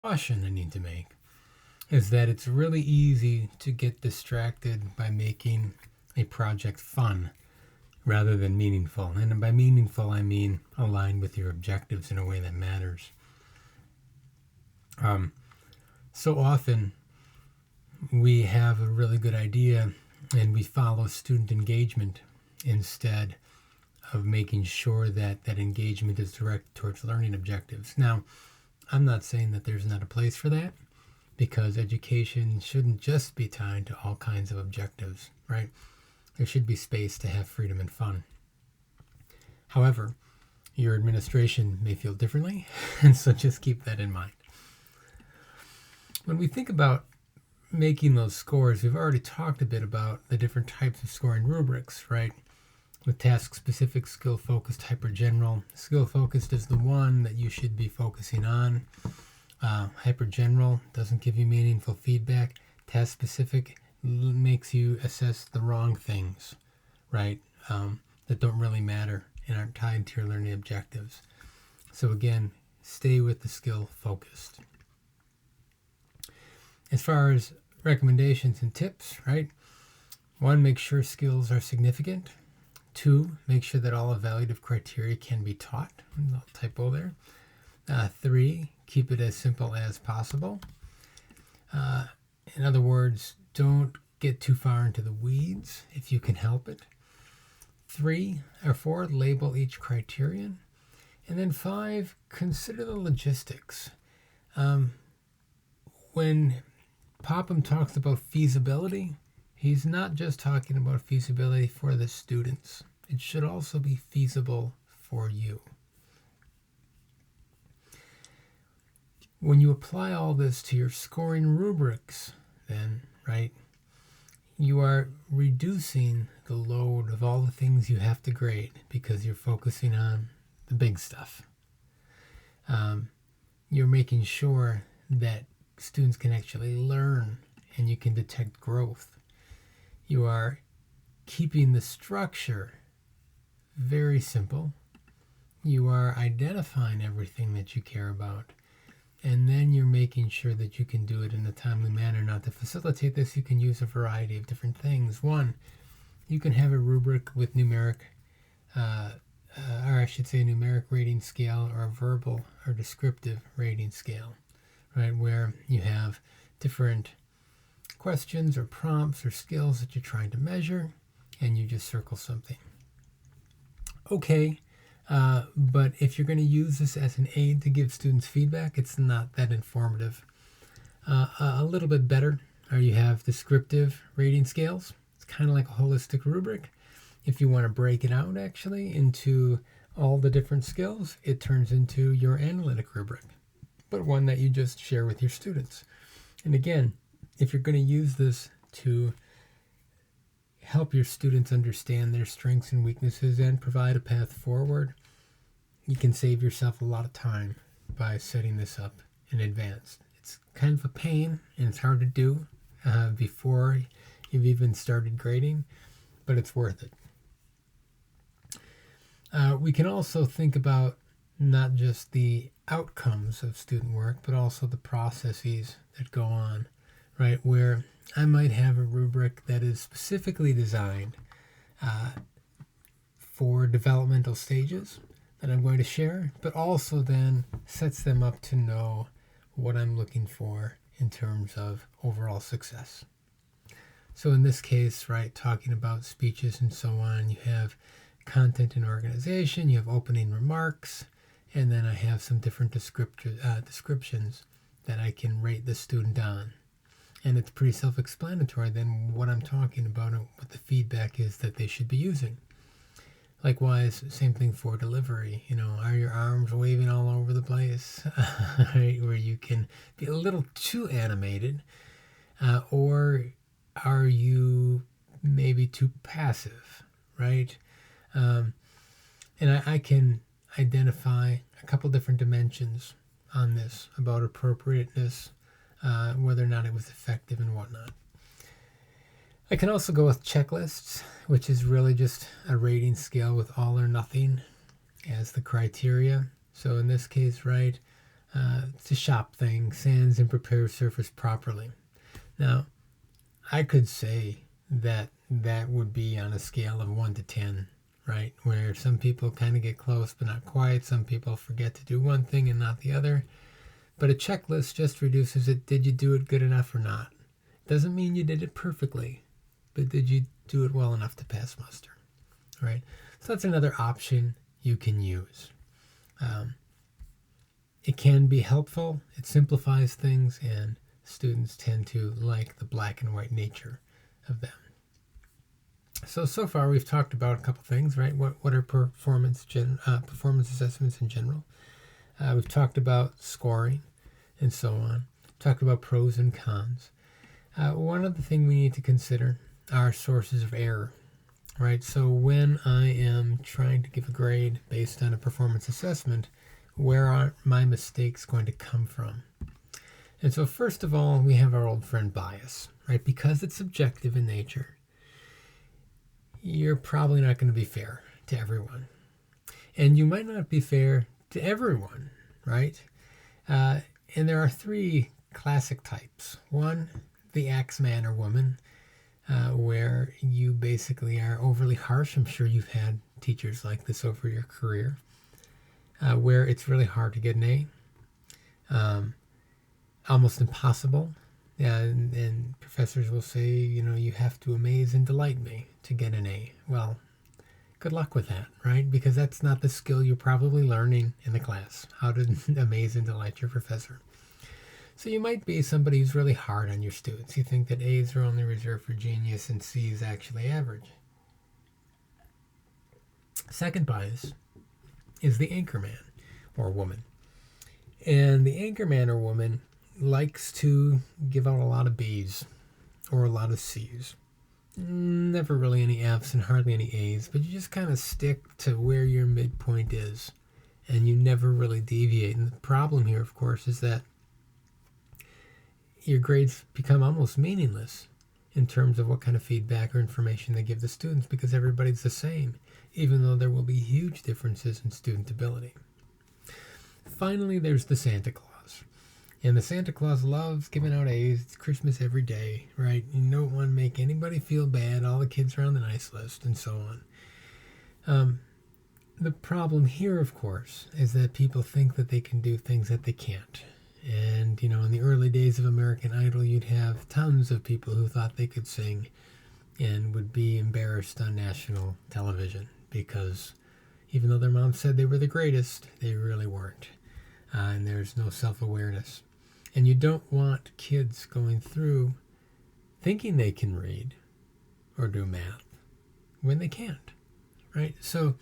caution I need to make is that it's really easy to get distracted by making a project fun rather than meaningful. And by meaningful, I mean aligned with your objectives in a way that matters. So often we have a really good idea and we follow student engagement instead of making sure that that engagement is directed towards learning objectives. Now, I'm not saying that there's not a place for that, because education shouldn't just be tied to all kinds of objectives, right? There should be space to have freedom and fun. However, your administration may feel differently, and so just keep that in mind. When we think about making those scores, we've already talked a bit about the different types of scoring rubrics, right? With task-specific, skill-focused, hyper-general. Skill-focused is the one that you should be focusing on. Hyper-general doesn't give you meaningful feedback. Task-specific makes you assess the wrong things, right? That don't really matter and aren't tied to your learning objectives. So again, stay with the skill-focused. As far as recommendations and tips, right? 1, make sure skills are significant. 2, make sure that all evaluative criteria can be taught. No typo there. 3, keep it as simple as possible. In other words, don't get too far into the weeds if you can help it. 4, label each criterion. And then 5, consider the logistics. When Popham talks about feasibility, he's not just talking about feasibility for the students. It should also be feasible for you. When you apply all this to your scoring rubrics, then, right, you are reducing the load of all the things you have to grade because you're focusing on the big stuff. You're making sure that students can actually learn and you can detect growth. You are keeping the structure very simple. You are identifying everything that you care about. And then you're making sure that you can do it in a timely manner. Now, to facilitate this, you can use a variety of different things. 1, you can have a rubric with numeric rating scale, or a verbal or descriptive rating scale, right? Where you have different questions or prompts or skills that you're trying to measure, and you just circle something. Okay, but if you're going to use this as an aid to give students feedback, it's not that informative. A little bit better, or you have descriptive rating scales. It's kind of like a holistic rubric. If you want to break it out actually into all the different skills, it turns into your analytic rubric, but one that you just share with your students. And again, if you're going to use this to help your students understand their strengths and weaknesses and provide a path forward, you can save yourself a lot of time by setting this up in advance. It's kind of a pain and it's hard to do before you've even started grading, but it's worth it. We can also think about not just the outcomes of student work, but also the processes that go on, right? Where I might have a rubric that is specifically designed for developmental stages that I'm going to share, but also then sets them up to know what I'm looking for in terms of overall success. So in this case, right, talking about speeches and so on, you have content and organization, you have opening remarks, and then I have some different descriptions that I can rate the student on. And it's pretty self-explanatory then what I'm talking about and what the feedback is that they should be using. Likewise, same thing for delivery. Are your arms waving all over the place? Right? Where you can be a little too animated, or are you maybe too passive, right? And I can identify a couple different dimensions on this about appropriateness, whether or not it was effective and whatnot. I can also go with checklists, which is really just a rating scale with all or nothing as the criteria. So in this case, right, to shop things, sands, and prepare surface properly. Now, I could say that that would be on a scale of 1 to 10, right? Where some people kind of get close but not quite. Some people forget to do one thing and not the other. But a checklist just reduces it. Did you do it good enough or not? Doesn't mean you did it perfectly, but did you do it well enough to pass muster, right? So that's another option you can use. It can be helpful. It simplifies things, and students tend to like the black and white nature of them. So far we've talked about a couple things, right? What are performance assessments in general? We've talked about scoring and so on. Talked about pros and cons. One other thing we need to consider are sources of error, right? So when I am trying to give a grade based on a performance assessment, where are my mistakes going to come from? And so first of all, we have our old friend bias, right? Because it's subjective in nature, you're probably not going to be fair to everyone. And you might not be fair to everyone, right? And there are three classic types. One, the axe man or woman, where you basically are overly harsh. I'm sure you've had teachers like this over your career, where it's really hard to get an A, almost impossible. And professors will say, you have to amaze and delight me to get an A. Well, good luck with that, right? Because that's not the skill you're probably learning in the class, how to amaze and delight your professor. So you might be somebody who's really hard on your students. You think that A's are only reserved for genius and C's actually average. Second bias is the anchorman or woman. And the anchorman or woman likes to give out a lot of B's or a lot of C's. Never really any F's and hardly any A's, but you just kind of stick to where your midpoint is and you never really deviate. And the problem here, of course, is that your grades become almost meaningless in terms of what kind of feedback or information they give the students because everybody's the same, even though there will be huge differences in student ability. Finally, there's the Santa Claus. And the Santa Claus loves giving out A's. It's Christmas every day, right? You don't want to make anybody feel bad. All the kids are on the nice list and so on. The problem here, of course, is that people think that they can do things that they can't. And, in the early days of American Idol, you'd have tons of people who thought they could sing and would be embarrassed on national television because even though their mom said they were the greatest, they really weren't. And there's no self-awareness. And you don't want kids going through thinking they can read or do math when they can't, right? So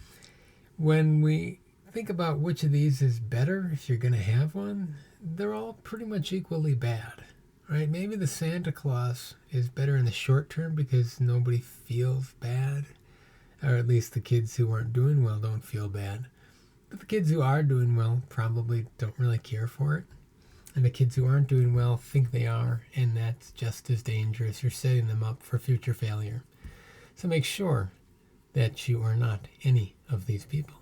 when we think about which of these is better, if you're going to have one, they're all pretty much equally bad, right? Maybe the Santa Claus is better in the short term because nobody feels bad, or at least the kids who aren't doing well don't feel bad. But the kids who are doing well probably don't really care for it. And the kids who aren't doing well think they are, and that's just as dangerous. You're setting them up for future failure. So make sure that you are not any of these people.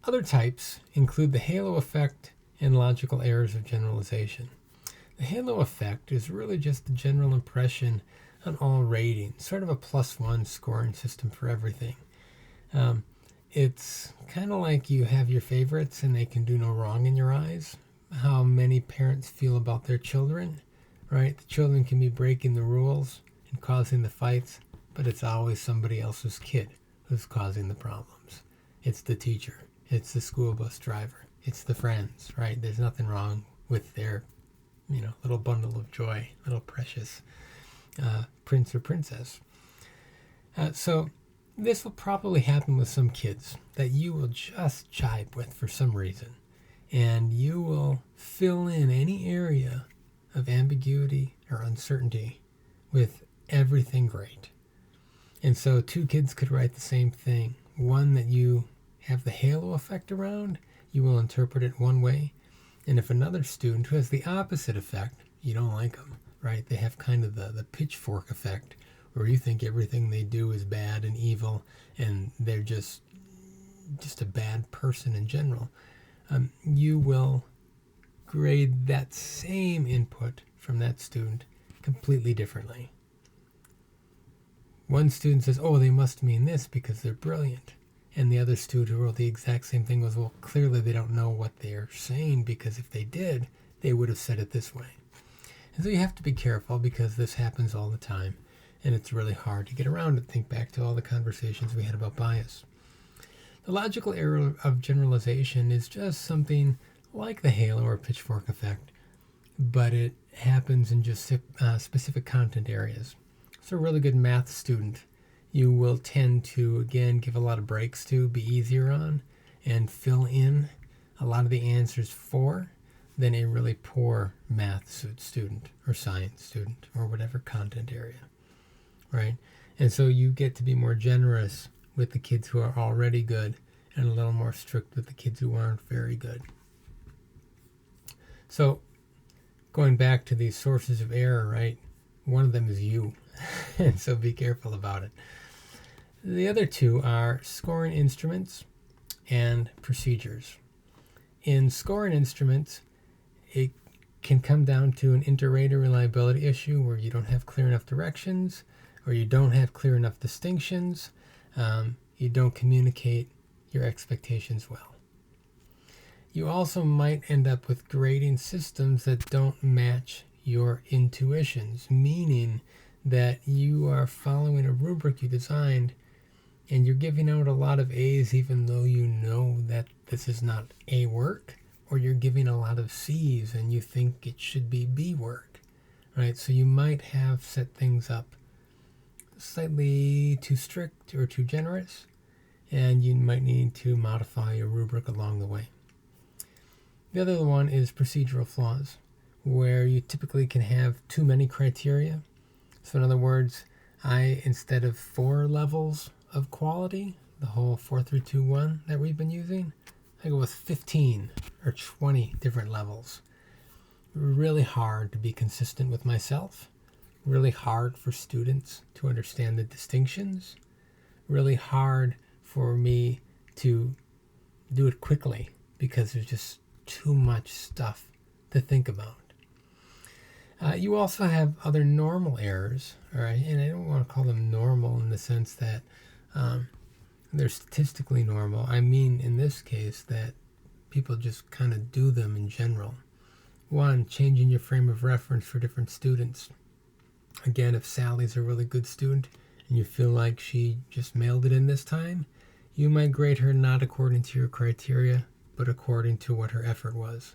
Other types include the halo effect and logical errors of generalization. The halo effect is really just the general impression on all ratings, sort of a +1 scoring system for everything. It's kind of like you have your favorites and they can do no wrong in your eyes. How many parents feel about their children, right? The children can be breaking the rules and causing the fights, but it's always somebody else's kid who's causing the problems. It's the teacher. It's the school bus driver. It's the friends, right? There's nothing wrong with their, little bundle of joy, little precious prince or princess. So this will probably happen with some kids that you will just jibe with for some reason. And you will fill in any area of ambiguity or uncertainty with everything great. And so two kids could write the same thing. One that you have the halo effect around, you will interpret it one way. And if another student who has the opposite effect, you don't like them, right? They have kind of the pitchfork effect, where you think everything they do is bad and evil, and they're just a bad person in general. you will grade that same input from that student completely differently. One student says, oh, they must mean this because they're brilliant. And the other student who wrote the exact same thing goes, well, clearly they don't know what they're saying, because if they did, they would have said it this way. And so you have to be careful, because this happens all the time, and it's really hard to get around it. Think back to all the conversations we had about bias. The logical error of generalization is just something like the halo or pitchfork effect, but it happens in just specific content areas. So a really good math student, you will tend to, again, give a lot of breaks to, be easier on, and fill in a lot of the answers for, than a really poor math student or science student or whatever content area, right? And so you get to be more generous with the kids who are already good and a little more strict with the kids who aren't very good. So going back to these sources of error, right? One of them is you. And so be careful about it. The other two are scoring instruments and procedures. In scoring instruments, it can come down to an inter-rater reliability issue where you don't have clear enough directions, or you don't have clear enough distinctions. You don't communicate your expectations well. You also might end up with grading systems that don't match your intuitions, meaning that you are following a rubric you designed and you're giving out a lot of A's even though you know that this is not A work, or you're giving a lot of C's and you think it should be B work, right? So you might have set things up slightly too strict or too generous, and you might need to modify your rubric along the way. The other one is procedural flaws, where you typically can have too many criteria. So in other words, instead of 4 levels of quality, the whole 4, 3, 2, 1 that we've been using, I go with 15 or 20 different levels. Really hard to be consistent with myself. Really hard for students to understand the distinctions. Really hard for me to do it quickly because there's just too much stuff to think about. You also have other normal errors, all right? And I don't want to call them normal in the sense that they're statistically normal. I mean, in this case, that people just kind of do them in general. One, changing your frame of reference for different students. Again, if Sally's a really good student and you feel like she just mailed it in this time, you might grade her not according to your criteria, but according to what her effort was.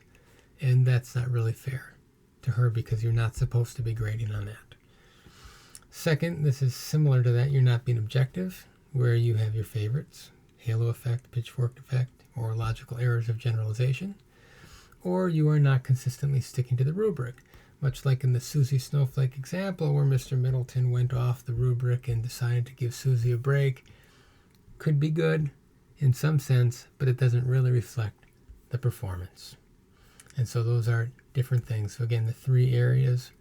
And that's not really fair to her, because you're not supposed to be grading on that. Second, this is similar to that. You're not being objective, where you have your favorites, halo effect, pitchfork effect, or logical errors of generalization. Or you are not consistently sticking to the rubric, much like in the Susie Snowflake example where Mr. Middleton went off the rubric and decided to give Susie a break. Could be good in some sense, but it doesn't really reflect the performance. And so those are different things. So again, the 3 areas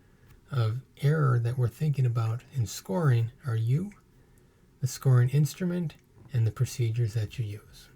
of error that we're thinking about in scoring are you, the scoring instrument, and the procedures that you use.